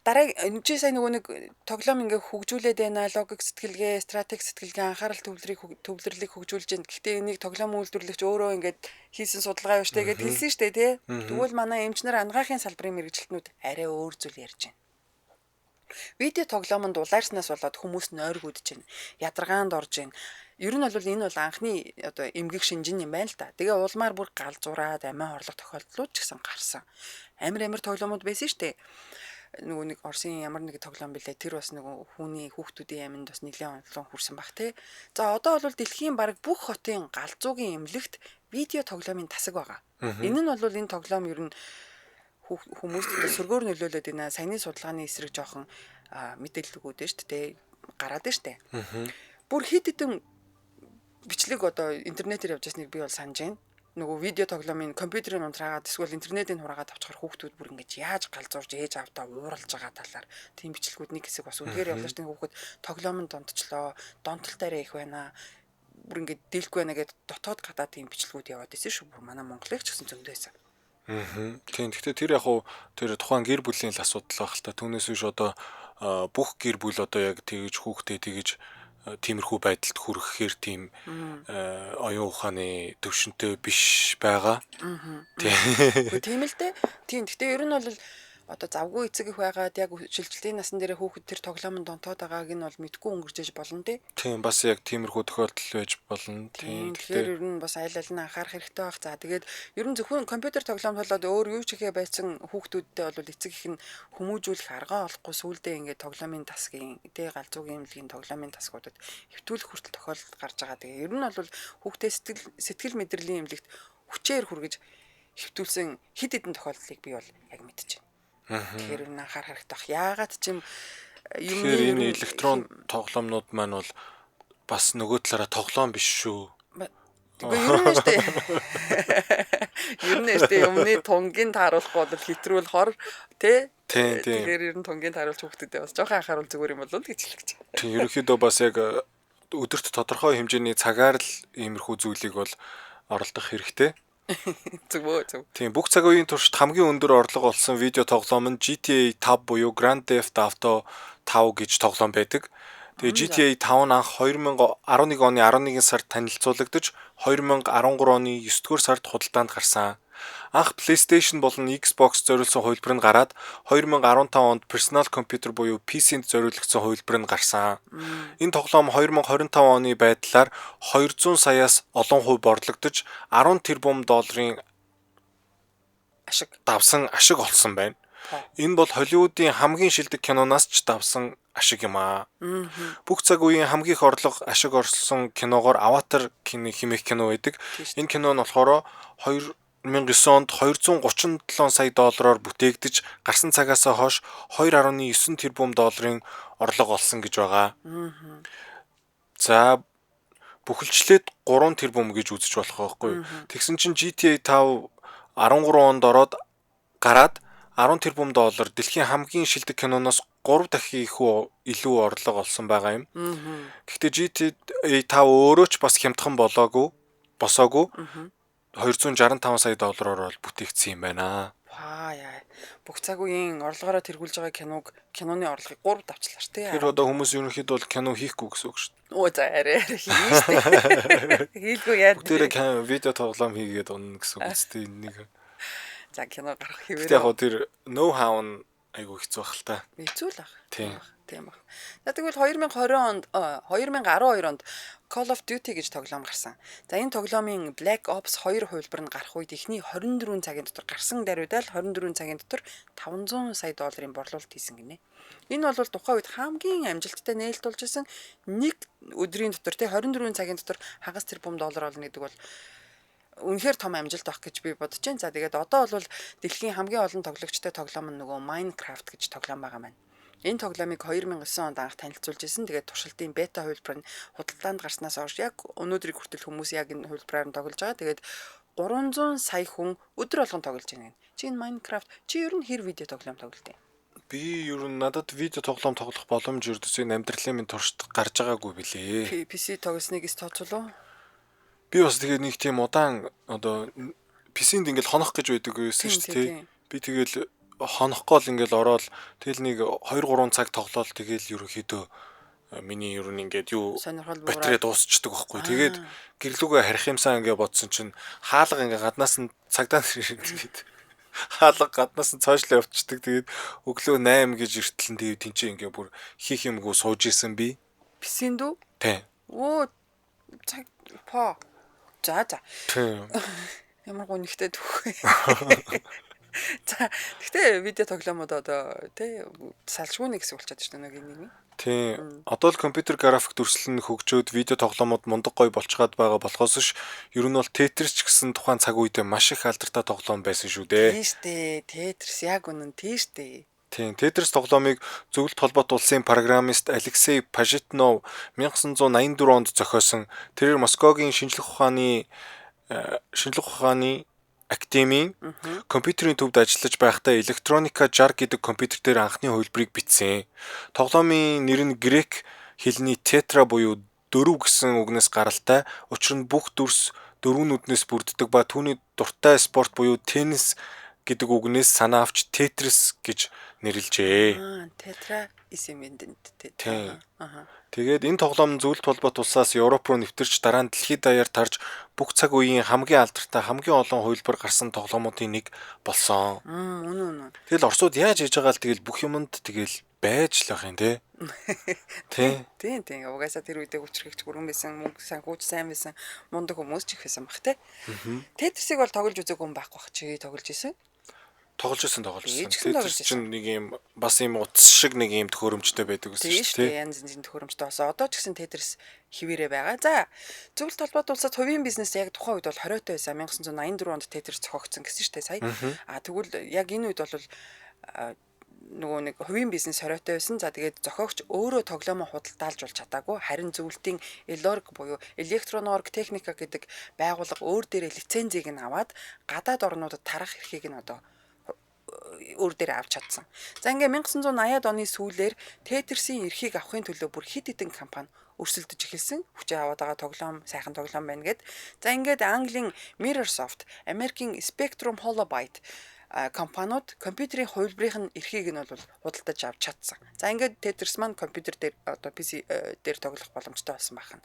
дараа чи сайн нөгөө нэг тоглоом ингээ хөгжүүлээд байна, логик сэтгэлгээ, стратеги сэтгэлгээ, анхаарал төвлөрлийг хөгжүүлж байна. Гэхдээ энийг тоглоом үйлдвэрлэгч өөрөө ингээд хийсэн судалгаа юу штэ гэдээ хэлсэн штэ тий. Тэгвэл манай эмчнэр ангаахын салбарын мэрэгчлэтнүүд арай өөр зүйл ярьж байна. Видео тоглоомонд улаарснаас болоод хүмүүс нойргуудж байна. Ядаргаанд орж байна. Ер нь бол энэ бол анхны одоо эмгэг шинжин юм байна л да. Тэгээ улмаар бүр галзуураад амиа хорлох тохиолдлууд ч гэсэн гарсан. Амар тоглоомууд байсан штэ. Нөгөө нэг Оросын ямар нэг тоглоом билээ. Тэр бас нөгөө хүүний хүүхдүүдийн аминд бас нэлээд онцлог хүрсэн баг тий. За одоо бол дэлхийн бараг бүх хотын галзуугийн эмнэлэгт видео тоглоомын тасаг байгаа. Энэ нь бол энэ тоглоом ер нь хүмүүст сөргөөр нөлөөлөд байна. Саяны судалгааны эсрэг жоохон мэдээлэл өгөөд байна шүү дээ. Гараад байна шүү дээ. Бүр хэд хэдэн бичлэг одоо интернетээр явж байсныг би бол санаж байна. Нөгөө видео тоглоомын компьютерын унтраагаад эсвэл интернетийн хураагаад авчихар хүүхдүүд бүр ингэж яаж галзуурж ээж автаа ууралж байгаа талаар тийм бичлэгүүд нэг хэсэг бас үнээр явлаа шүү дээ. Хүүхэд тоглоомонд донтчлоо, донтолтойроо их байна. Бүр ингэж дийлэхгүй байна гэд дотоод гадаа тийм бичлэгүүд яваад байсан шүү. Бүр манай Монголыг ч гэсэн зөндөө байсан. Тийм. Гэхдээ тэр яг уу тэр тухайн гэр бүлийн л асуудал байх л та. Түүнээс биш одоо бүх гэр бүл одоо яг тэгж хүүхдээ тэгж тиймэрхүү байдалд хүрэхээр тийм оюун ухааны төвшөнтэй биш байгаа. Тийм л дээ. Тийм. Гэхдээ ер нь бол одоо завгүй эцэг их байгаад яг шилжилтийн насан дээр хүүхэд тэр тоглоомонд донтоод байгааг нь бол мэдгүй өнгөрчээж болно те. Тийм бас яг тиймэрхүү тохиолдол байж болно. Тийм. Тэгэхээр ер нь бас аль аль нь анхаарах хэрэгтэй байх. За тэгээд ер нь зөвхөн компьютер тоглоом болоод өөр юу ч ихэ байсан хүүхдүүдтэй бол эцэг их нь хүмүүжүүлэх аргаа олохгүй сүулдэ ингээд тоглоомын тасгийн тэ галзуугийн эмнэлгийн тоглоомын тасгуудад хэвтүүлэх хүртэл тохиолдол гарч байгаа. Тэгээ ер нь бол хүүхдээ сэтгэл мэдрэлийн эмнэлэгт хүчээр хүргэж хэвтүүлсэн хэд хэдэн тохиолдлыг би бол яг мэдчихэв. Тэгэхээр энэ анхаарах хэрэгтэй баг. Яагаад ч юм энэ электрон тоглоомнууд маань бол бас нөгөө талаараа тоглоом биш шүү. Тэгвэл ер нь штэ. Ер нь штэ өмнө тунгийн тааруулах бол хэтрүүл хор тий. Тэгэхээр ер нь тунгийн тааруулж хүүхдэд бас жоохон анхааруул зүгээр юм болов гэж хэлж байгаа. Тийм ерөнхийдөө бас яг өдөрт тодорхой хэмжээний цагаар л иймэрхүү зүйлийг бол оролдох хэрэгтэй. Зөв. Тийм бүх цаг үеийн туршид хамгийн өндөр орлого олсон видео тоглоом нь GTA 5 буюу Grand Theft Auto 5 гэж тоглоом байдаг. Тэгээ GTA 5 нь анх 2011 оны 11 сард танилцуулагдаж 2013 оны 9-р сард худалдаанд гарсан. Анх PlayStation болон Xbox зориулсан хувилбар нь гараад 2015 онд personal computer буюу PC-нд зориулагдсан хувилбар нь гарсан. Энэ тоглоом 2025 оны байдлаар 200 саяас олон хувь борлогдож 10 тэрбум долларын давсан ашиг олсон байна. Энэ бол Холливуудын хамгийн шилдэг киноноос ч давсан ашиг юм аа. Бүх цаг үеийн хамгийн их орлого ашиг олсон киногоор Avatar хэмээх кино байдаг. Энэ кино нь болохоор 2009 онд 237 сая доллараар бүтээгдэж гарсан цагаас хойш 2.9 тэрбум долларын орлого олсон гэж байгаа. За бүхэлчлээд 3 тэрбум гэж үзэж болох байхгүй. Тэгсэн чинь GTA 5 13 онд ороод гараад 10 тэрбум доллар дэлхийн хамгийн шилдэг киноноос 3 дахин илүү орлого олсон байгаа юм. Гэхдээ GTA 5 өөрөө ч бас хямдхан босоогүй 265 сая доллараар бол бүтээгдсэн юм байна. Бүх цаг үеийн орлогоороо тэргүүлж байгаа киноны орлогыг 3 давчлаа ш тий. Тэр одоо хүмүүс ерөнхийдөө бол кино хийхгүй гэсэн үг шүү дээ. Оо за арай хийн штэ. Хийлгүй яа. Бүгдээрээ видео тоглоом хийгээд унна гэсэн үг үстэй энийг. За кино гарах хэвээр. Яг тэр ноу хау нь айгу хэцүү байх л та. Хэцүү л баг. Тийм. Тийм баг. За тэгвэл 2020 онд 2012 онд Call of Duty гэж тоглоом гарсан. За энэ тоглоомын Black Ops 2 хувилбар нь гарах үед эхний 24 цагийн дотор гарсан даруйдаа л 24 цагийн дотор $500 сая борлуулалт хийсэн гинэ. Энэ бол тухайн үед хамгийн амжилттай нээлт болж исэн нэг өдрийн дотор 24 цагийн дотор хагас тэрбум доллар олно гэдэг бол үнэхээр том амжилт авах гэж би бодож байна. За тэгээд одоо бол дэлхийн хамгийн олон тоглогчтой тоглоом нь нөгөө Minecraft гэж тоглоом байгаа маань. Энэ тоглоомыг 2009 онд анх танилцуулж ирсэн. Тэгээд туршилтын бета хувилбар нь худалдаанд гарснаас хойш яг өнөөдрийг хүртэл хүмүүс яг энэ хувилбараар нь тоглож байгаа. Тэгээд 300 сая хүн өдөр болгон тоглож байна. Чи энэ Minecraft чи ер нь хэр видео тоглоом тоглолт юм? Би ер нь надад видео тоглоом тоглох боломж ердөөсөө амьдралын минь туршид гарч байгаагүй билээ. PC тоглосныг тооцоолоо. Би бас тэгээд нэг тийм удаан одоо PC-нд ингээл хонох гэж байдаг байсан шүү дээ. Би тэгэл хонохгүй л ингээл ороод тэгэл нэг 2-3 цаг тоглоод тэгэл ерөөхдөө миний ер нь ингээд юу батарей дуусчдаг байхгүй. Тэгээд гэрлүүгээ харих юмсан ингээд бодсон чинь хаалга ингээд гаднаас нь цагдаа тэгээд хаалга гаднаас нь цоошлоо явчихдаг. Тэгээд өглөө 8 гэж эртлэн тэгээд тэнцээ ингээд бүр хийх юмгүй сууж исэн би. PC-нд үү? Тий. Оо цаг по. За. Тий. Ямар гонигтай түүх. За гэхдээ видео тоглоомод одоо тий салшгүй нэг хэсэг болчиход байна нэг юм. Тий. Одоо л компьютер график дүрслэл нь хөгжөөд видео тоглоомод мундаг гоё болцоод байгаа болохоос ш ер нь бол Tetris ч гэсэн тухайн цаг үедээ маш их алдартай тоглоом байсан шүү дээ. Тийм штэ. Tetris яг үнэн тийм штэ. Тийм. Tetris тоглоомыг Зөвлөлт холбоот улсын программист Алексей Пажитнов 1984 онд зохиосон. Тэрээр Москвагийн шинжлэх ухааны Академийн компьютерийн төвд ажиллаж байхдаа Electronica 60 гэдэг компьютер дээр анхны хувилбарыг бичсэн. Тоглоомын нэр нь грек хэлний тетра буюу 4 гэсэн үгнээс гаралтай. Учир нь бүх дүрс 4 нүднээс бүрддэг ба түүний дуртай спорт буюу теннис гэдэг үгнээс санаа авч Tetris гэж нэрлэжээ. Тетра исэмэнд тетра. Тэгээд энэ тоглоом Зөвлөлт холбоот улсаас Европ руу нэвтэрч дараа нь дэлхийд даяар тарж бүх цаг үеийн хамгийн алдартай хамгийн олон хувилбар гарсан тоглоомуудын нэг болсон. Үнэн. Тэгэл Оросууд яаж хийж байгаа л тэгэл бүх юмд тэгэл байж л ах юм те. Тийм. Угаасаа тэр үедээ хүчрхэгч бүрэн байсан, мөнгө санхүүж сайн байсан, мундаг хүмүүс ч их байсан бах те. Тетрисийг бол тоглож үзээгүй юм байхгүй бах чи тоглож исэн. Тоглож исэн. Tetris чинь нэг юм бас юм утас шиг нэг юм төхөөрөмжтэй байдаг гэсэн шүү дээ. Янз янзын төхөөрөмжтэй болсон. Одоо ч гэсэн Tetris хിവэрэ байгаа. За, Зөвлөлт холбоот улсад хувийн бизнес яг тухайн үед бол хориотой байсан. 1984 онд Tetris зохиогдсон гэсэн шүү дээ сая. Тэгвэл яг энэ үед бол нөгөө нэг хувийн бизнес хориотой байсан. За тэгээд зохиогч өөрөө тоглоомоо худалдаалж болж чадаагүй. Харин зөвлөлтийн Elorg буюу Electronorg Technica гэдэг байгууллага өөр дээрээ лицензийг нь аваад гадаад орнуудад тарах эрхийг нь одоо өөр дээр авч чадсан. За ингээ 1980-ад оны сүүлээр Tetris-ийн эрхийг авахын төлөө бүр хэд хэдэн компани өрсөлдөж эхэлсэн. Хүчээ аваад байгаа тоглоом, сайхан тоглоом байна гэд. За ингээд Английн Mirrorsoft, Америкийн Spectrum Holobyte компаниуд компьютерийн хувилбарын эрхийг нь бол худалдаж авч чадсан. За ингээд Tetris маань компьютер дээр одоо PC дээр тоглох боломжтой болсон байна.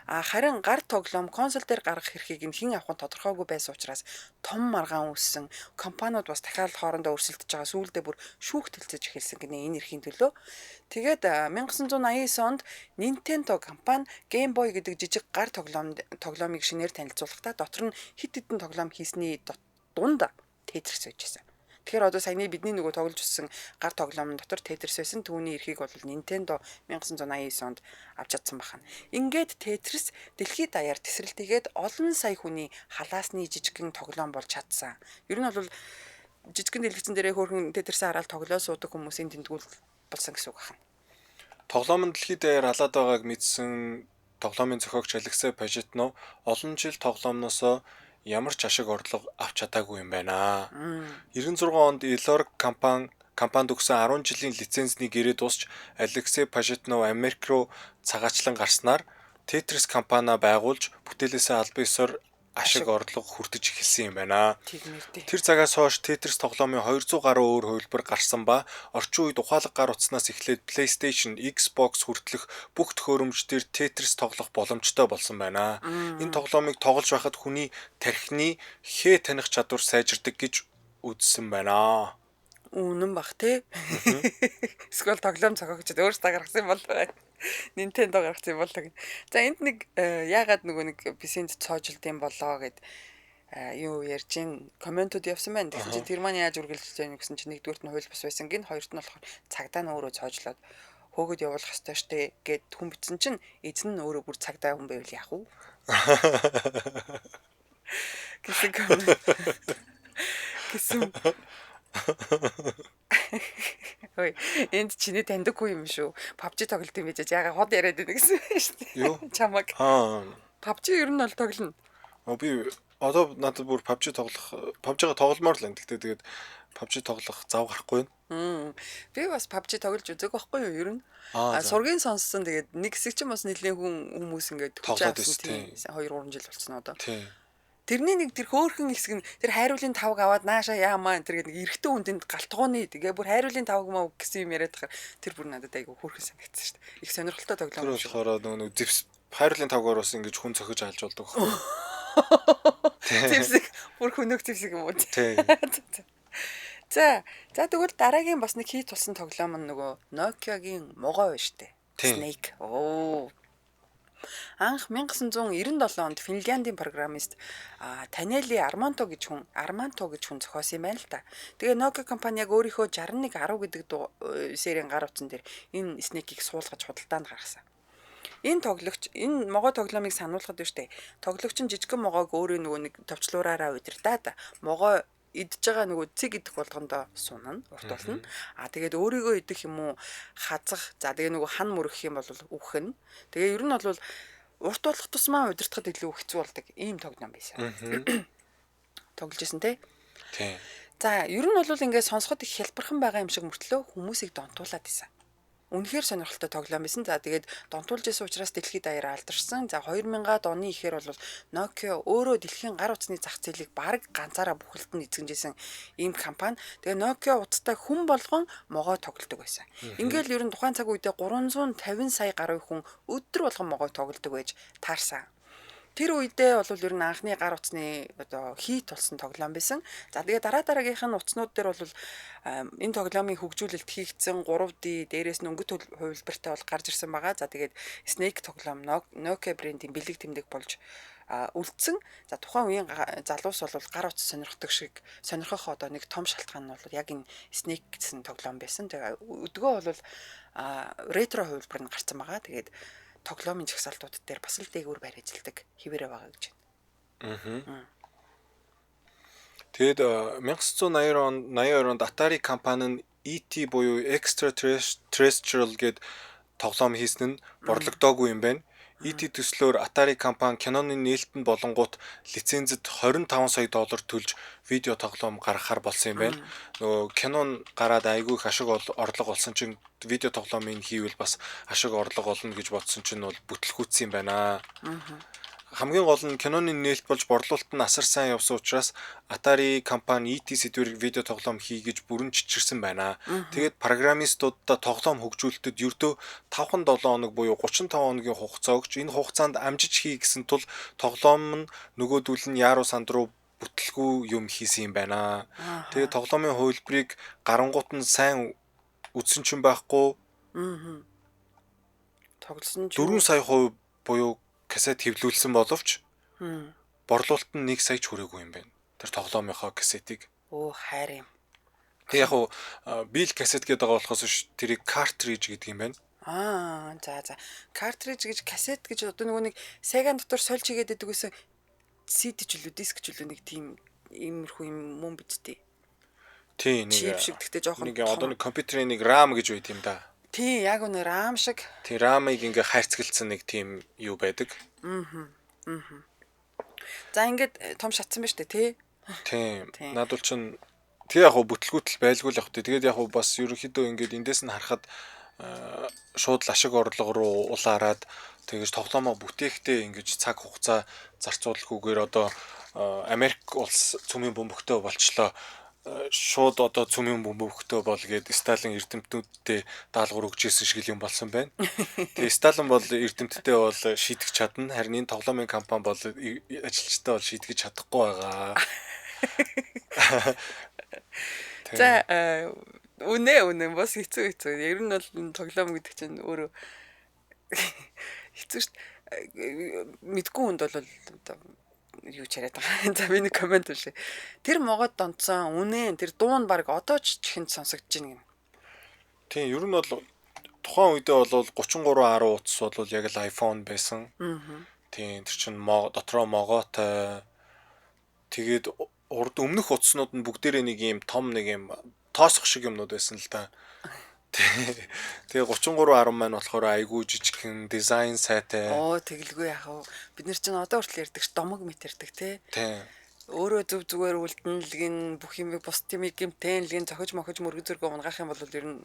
Харин гар тоглоом консол дээр гаргах эрхийг нь хэн авах нь тодорхойгүй байсан учраас том маргаан үүссэн. Компаниуд бас дахиад хоорондоо өрсөлдөж байгаа. Сүүлдээ бүр шүүхт хэлцэж эхэлсэн гинэ энэ эрхийн төлөө. Тэгээд 1989 онд Nintendo компани Game Boy гэдэг жижиг гар тоглоомыг шинээр танилцуулахдаа дотор нь хэд хэдэн тоглоом хийсний дунд Tetris байжсэн. Тэгэхээр одоо саяны бидний нөгөө тоглож үзсэн гар тоглоом дотор Tetris байсан. Түүний эрхийг бол Nintendo 1989 онд авч чадсан байна. Ингээд Tetris дэлхийд даяар тесрэлтийгээд олон сая хүний халаасны жижигхэн тоглоом болж чадсан. Ер нь бол жижигхэн дэлгэцэн дээрээ хөөрхөн Tetris-аа хараад тоглоо суудаг хүмүүсийн тэмдгүүл болсон гэсэн үг байна. Тоглоом нь дэлхийд даяар халаад байгааг мэдсэн тоглоомын зохиогч Алексей Пажитнов олон жил тоглоомноосоо ямар ч ашиг орлого авч чадаагүй юм байна. 96 онд Elorg компанид өгсөн 10 жилийн лицензний гэрээ дуусч Алексей Пажитнов Америк руу цагаачлан гарснаар Tetris компаниа байгуулж бүтээлээсээ албан ёсоор ашиг орлого хүртэж эхэлсэн юм байна. Тэр цагаас хойш Tetris тоглоомын 200 гаруй өөр хувилбар гарсан ба орчин үед ухаалаг гар утаснаас эхлээд PlayStation, Xbox хүртэлх бүх төхөөрөмждөр Tetris тоглох боломжтой болсон байна. Энэ тоглоомыг тоглож байхад хүний тархины хээ таних чадвар сайжирдаг гэж үзсэн байна. Үнэн бах те. Эсвэл тоглоом зохиогчд өөрсдөө гаргасан юм бол Nintendo гаргасан юм бол гэх. За энд нэг яагаад нөгөө нэг бисэнд цоожлд юм болоо гэд юу ярьж ин комментууд явсан байна. Тэгсэн чинь тэр маань яаж үргэлжлэж байгааг гэсэн чинь нэгдүгürt нь хууль бус байсан. Гин хоёрт нь болохоор цагдаа нь өөрөө цоожлоод хөөгд явуулах ёстой штэ гэд хүн битсэн чинь эзэн нь өөрөө бүр цагдаа хүн байвал яах вэ? Гэсэн коммент. Гэсэн. Ой, энд чиний таньдаггүй юм шүү. PUBG тоглолт юм байж яага хот яриад байна гэсэн шүү дээ. Юу? Чамаг. PUBG ер нь бол тоглоно. Би одоо надад бүр PUBG-га тогломоор л байна. Гэхдээ тэгээд PUBG тоглох зав гарахгүй байна. Би бас PUBG тоглож үзег байхгүй юу ер нь. Сургийн сонссон тэгээд нэг хэсэг чинь бас нэлээд хүмүүс ингээд тоглоод тийм 2 3 жил болцсон одоо. Тийм. Тэрний нэг тэр хөөхөн хэсэг нь тэр хайруулын тавг аваад наашаа яамаа тэр нэг эрэгтэй хүндэнд галтгооны тэгээ бүр хайруулын тавг маа гэсэн юм яриад тахаар тэр бүр надад айгу хөөхөн санагдсан шүү дээ. Их сонирхолтой тоглоом. Тэр болохоор нөгөө зевс хайруулын тавгаар бас ингэж хүн цохиж алж болдог байхгүй. Зевсэг бүр хүнөг зевсэг юм уу? Тийм. За тэгвэл дараагийн бас нэг хийт тулсан тоглоом нь нөгөө Nokia-гийн могоо байна штэ. Snake. Анх 1997 онд Финляндийн программист Танели Арманто гэж хүн зохиосон юм байна л та. Тэгээ Nokia компани яг өөрийнхөө 6110 гэдэг серийн гар утсан дээр энэ Snake-ийг суулгаж худалдаанд гаргасан. Энэ могоо тоглоомыг сануулхад байна штэ. Тоглогч нь жижигхэн могоог өөрөө нөгөө нэг товчлуураараа удирдаад могоо идж байгаа нөгөө цэг идэх болгондоо сунана, урт болно. Тэгээд өөрийгөө идэх юм уу хазах. За тэгээ нөгөө хан мөрөх юм бол үхэх нь. Тэгээ ер нь бол урт болох тусмаа удирдахад илүү хэцүү болдог ийм тоглоом байсан. Тоглож исэн те. Тийм. За ер нь бол ингээд сонсоход их хялбархан байгаа юм шиг мөртлөө хүмүүсийг донтуулаад исэн. Үнэхээр сонирхолтой тоглоом байсан. За тэгээд донтуулж исэн учраас дэлхийд даяараа алдарсан. За 2000-аад оны ихээр бол Nokia өөрөө дэлхийн гар утасны зах зээлийг бараг ганцаараа бүхэлдэн эзэмжсэн ийм компани. Тэгээ Nokia утастай хүн болгон могоо тоглодог байсан. Ингээл ер нь тухайн цаг үедээ 350 сая гаруй хүн өдөр болгон могоо тоглодог байж таарсан. Тэр үедээ бол ер нь анхны гар утасны одоо хийт болсон тоглоом байсан. За тэгээ дараагийнх нь утаснууд дээр бол энэ тоглоомын хөгжүүлэлт хийгдсэн 3D дээрээс нь өнгөт хувилбартай бол гарч ирсэн байгаа. За тэгээд Snake тоглоом Nokia брендийн бэлэг тэмдэг болж үлдсэн. За тухайн үеийн залуус бол гар утас сонирхох одоо нэг том шалтгаан нь бол яг энэ Snake гэсэн тоглоом байсан. Тэгээ өдгөө бол ретро хувилбар нь гарсан байгаа. Тэгээд тоглоомын жагсаалтууд дээр бас л дээгүүр байр ажилладаг хэвээрээ байгаа гэж байна. Тэгэд 1982 онд Atari компани нь ET буюу Extraterrestrial гээд тоглоом хийсэн нь борлогдоогүй юм байна. ET төслөөр Atari компани киноны нээлтэн болонгууд лицензэд $25 сая төлж видео тоглоом гаргахаар болсон юм байна. Нөгөө кинон гараад айгүй их ашиг орлого олсон чинь видео тоглоомыг хийвэл бас ашиг орлого олно гэж бодсон чинь бол бүтлгүүцсэн юм байна. Хамгийн гол нь киноны нээлт болж борлуулалт нь асар сайн явсан учраас Atari компани ET сэдвэр видео тоглоом хий гэж бүрэн чичирсэн байна. Тэгээд программистуудаа тоглоом хөгжүүлэлтэд ердөө 5-7 хоног буюу 35 хоногийн хугацаа өгч энэ хугацаанд амжиж хий гэсэн тул тоглоом нь нөгөөдүүл нь Яруу санд руу бүтлгүй юм хийсэн юм байна. Тэгээд тоглоомын хувилбарыг гарангуут нь сайн үзсэн ч юм байхгүй. Тоглосон ч 4 сая хувь буюу касет хэвлүүлсэн боловч борлуулалт нь 1 сая ч хүрээгүй юм байна. Тэр тоглоомынхоо касетыг. Хайр юм. Тэг яг уу бил касет гэдэг байгаа болохоос биш тэрийг картридж гэдэг юм байна. За. Картридж гэж касет гэж одоо нөгөө нэг Sega дотор сольж хийгээд байдаг гэсэн CD ч үлээ диск ч үлээ нэг тийм иймэрхүү юм мөн бидтэй. Тийм нэг шиг гэхдээ жоохон нэг одоо нэг компьютерийн нэг RAM гэж байт юм да. Тийм яг үнэ RAM шиг. Тийм RAM-ыг ингээ хайрцагласан нэг тийм юу байдаг. За ингээд том шатсан байна шүү дээ тий. Тийм. Надад чинь тэг яг уу бүтлгүүтэл байлгүй л явах тий. Тэгээд яг уу бас ерөнхийдөө ингээд эндээс нь харахад шууд л ашиг орлого руу улаарад тэгэж тоглоомоо бүтээхдээ ингэж цаг хугацаа зарцуулахгүйгээр одоо Америк улс цөмийн бөмбөгтөө болчлоо. Шууд одоо цөмийн бөмбөгтөө бол гээд Сталин эрдэмтнүүдтэй даалгавар өгч ирсэн шиг юм болсон байна. Тэгээ Сталин бол эрдэмтдээ бол шийдэж чадна. Харин энэ тоглоомын компани бол ажилчтай бол шийдэж чадахгүй байгаа. За үнэ бас хэцүү. Ер нь бол энэ тоглоом гэдэг чинь өөрөө хэцүү шүү дээ. Мэдгүй хүнд бол одоо юу ч яриад байгаа. За миний комент уншия. Тэр могоод донцсон үнэ тэр дуун баг одоо ч чихэнд сонсогдож байна гин. Тийм ер нь бол тухайн үедээ бол 3310 утас бол яг л iPhone байсан. Тийм тэр чинь дотроо могоотой. Тэгээд урд өмнөх утаснууд нь бүгдээрээ нэг юм том нэг юм тоосох шиг юмнууд байсан л да. Тэгээ 3310 маань болохоор айгүй жижигхэн дизайн сайтай. Тэгэлгүй яах вэ? Бид нар чинь одоо хүртэл ярьдаг ш домог мэт ярьдаг тий. Тийм. Өөрөө зүг зүгээр үлдэнэлгэн бүх юм бус тимиг гэмтэнлгэн зохиж мохиж мөргө зөргөө унгаах юм бол ер нь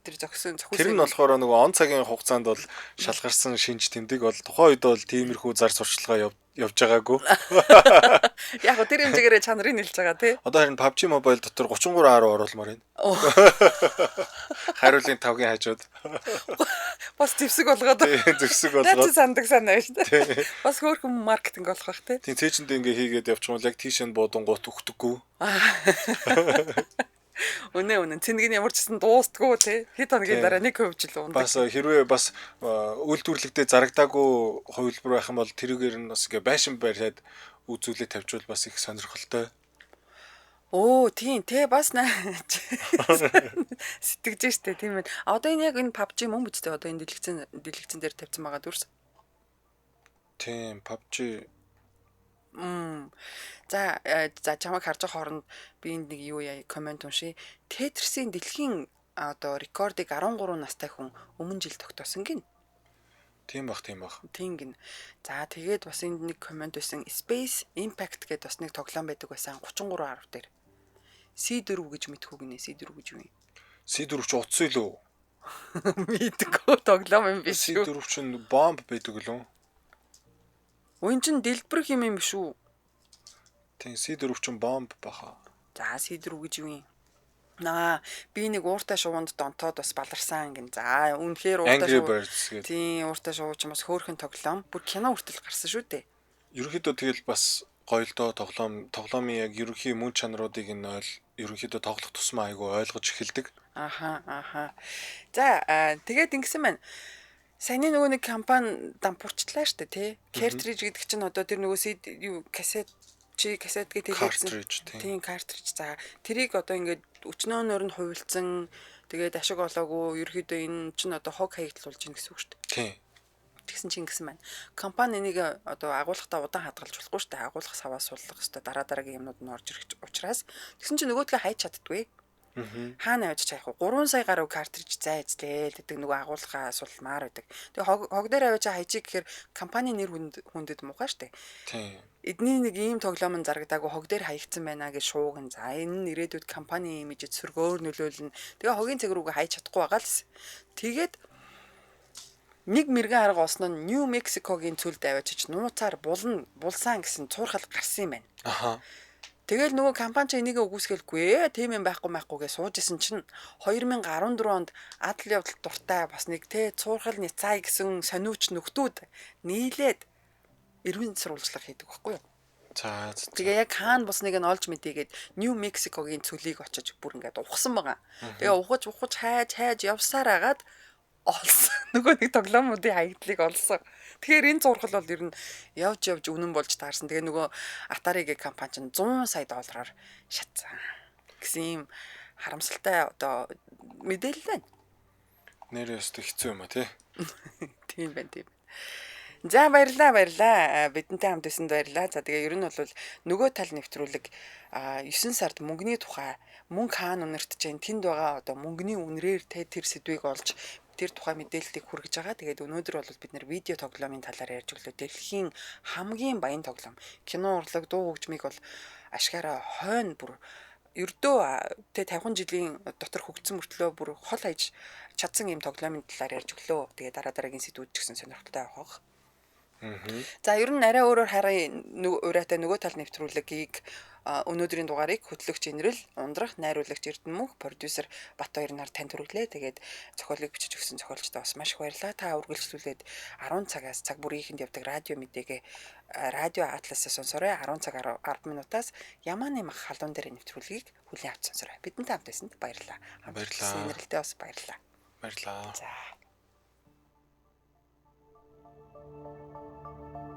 тэр зохисон тэр нь болохоор нөгөө он цагийн хугацаанд бол шалгарсан шинж тэмдэг бол тухайн үед бол тиймэрхүү зар сурталчилгаа явж байгаагүй. Яг гоо тэр хэмжээгээр чанарыг нэлж байгаа тий. Одоо харин PUBG Mobile дотор 3310 оруулмаар байна. Хариулын 5-гийн хажууд. Бас зэвсэг болгоод. Зэвсэг болгоод. Наач сандаг санаа шүү дээ. Бас хөөрхөн маркетинг болох бах тий. Тийм цээжиндээ ингээ хийгээд явчихвал яг тийшээ буудангуут өгдөггүй. Үнэ цэнийг ямар ч гэсэн дуустдаггүй тий. Хэд хоногийн дараа нэг хөвжил ундаг. Бас хэрвээ бас үйлдвэрлэгдээ зарагдаагүй хувилбар байх юм бол тэрүүгээр нь бас ингээ байшин бариад үзүүлээ тавьжвал бас их сонирхолтой. Тийм те бас сэтгэж штэ тийм ээ. Одоо энэ яг энэ PUBG мөн биз дээ. Одоо энэ дэлгэцэн дээр тавьсан байгаа дүрс. Тийм PUBG. За чамайг харж байгаа хооронд би энд нэг юу яа комент уншия. Tetris-ийн дэлхийн одоо рекордыг 13 настай хүн өмнө жил тогтоосон гин. Тийм бах. Тийм гин. За тэгээд бас энд нэг комент байсан. Space Impact гэдэг бас нэг тоглоом байдаг байсан 3310 дээр. C4 гэж мэдхүү гинэ. C4 гэж юу юм? C4 ч утас илүү. Мэдгүй тоглоом юм биш үү? C4 ч бомб байдаг лөө. Уин чин дэлбэр юм шүү. Тийм C4 ч бомб баха. За C4 гэж юу юм? Би нэг ууртай шувуунд донтоод бас баларсан гин. За үнэхээр ууртай шувуу. Тийм ууртай шувуу ч бас хөөрхөн тоглоом. Бүр кино хүртэл гарсан шүү дээ. Ерөнхийдөө тэгэл бас гоё л доо тоглоомын яг ерөнхий мөн чанаруудыг нь ерөнхийдөө тоглох тусмаа айгу ойлгож эхэлдэг. Аха. За тэгээд ингэсэн байна. Саяны нөгөө нэг компани дампуурчлаа штэ тий. Cartridge гэдэг чинь одоо тэр нөгөө кассет гэдэг хэлсэн. Тийм картридж. За тэрийг одоо ингээд өчнөөнөр нь хувилсан. Тэгээд ашиг олоогүй ерөөдөө энэ чинь одоо хог хаягдлуулж ийн гэсэн үг штэ. Тийм. Тэгсэн чинь ингэсэн байна. Компани энийг одоо агуулгатаа удаан хадгалж болохгүй штэ. Агуулгах саваа суулгах хэвээр дараагийн юмнууд нь орж ирэх учраас тэгсэн чинь нөгөөдгөө хайж чаддгүй. Хаана авч чаях вэ? 3 сая гаруй картридж зайцлээ гэдэг нөгөө агуулгаа сулмаар байдаг. Тэгээ хог дээр авч хайчих гэхээр компани нэр хүндэд муухай штэ. Тийм. Эдний нэг ийм тоглоом нь зарагдаагүй хог дээр хаягдсан байна гэж шууган. За энэ нь ирээдүйд компани имижэд сөргөөр нөлөөлнө. Тэгээ хогийн цаг руугаа хайж чадахгүй байгаа л. Тэгээд нэг мэрэгэн арга олсон нь Нью Мексикогийн цөлд аваачиж нууцаар булсан гэсэн цуурхал гарсан юм байна. Аха. Тэгэл нөгөө компани ч энийг үгүйсгэлгүй тийм юм байхгүй гэж сууж исэн чинь 2014 онд адал явдал дуртай бас нэг цуурхал ницай гэсэн сониуч нөхдүүд нийлээд эрүүн сурвалжлага хийдэг байхгүй юу? За. Тэгээ яг хаана босныг нь олж мэдээгээд Нью Мексикогийн цөлийг очиж бүр ингээд ухсан байгаа. Тэгээ ухаж хайж явсаар агаад олсон. Нөгөө нэг тоглоомуудын хаягдлыг олсон. Тэгэхээр энэ зурхал бол ер нь явж үнэн болж таарсан. Тэгээ нөгөө Atari-гийн компани чинь 100 сая доллараар шатсан гэсэн юм харамсалтай одоо мэдээлэл байна. Нэрээс хэцүү юм а тий. Тийм байна. За баярлаа. Бидэнтэй хамт байсанд баярлаа. За тэгээ ер нь бол нөгөө тал нэвтрүүлэг 9 сард мөнгөний тухай мөнгө хаана үнэртэж जैन тэнд байгаа одоо мөнгөний үнрээр тэр сэдвийг олж тэр тухай мэдээллийг хүргэж байгаа. Тэгээд өнөөдөр бол бид нэр видео тоглоомын талаар ярьж өглөө. Дэлхийн хамгийн баян тоглоом. Кино урлаг, дуу хөгжмийг бол ашгаараа хойно бүр ердөө 50 жилийн дотор хөгжсөн мөртлөө бүр хол хайж чадсан юм тоглоомын талаар ярьж өглөө. Тэгээд дараагийн сэдвүүд ч гэсэн сонирхолтой авах. За ер нь арай өөрөөр хараа ураатай нөгөө тал нэвтрүүлгийг өнөөдрийн дугаарыг хөтлөгч Инрэл, ундрах найруулагч Эрдэнэмүнх, продюсер Батбаяр нар танд хүргэлээ. Тэгээд зохиолыг бичиж өгсөн зохиолчдоо бас маш их баярлалаа. Та үргэлжлүүлээд 10 цагаас цаг бүрийнхэнд явдаг радио мэдээгээ радио Атласаас сонсорой. 10 цаг 10 минутаас Ямааны мах халуун дээр нэвтрүүлгийг хүлээн авч сонсорой. Бидэнтэй хамт байсанд баярлалаа. Баярлалаа. Инрэлтэй бас баярлалаа. Баярлалаа. За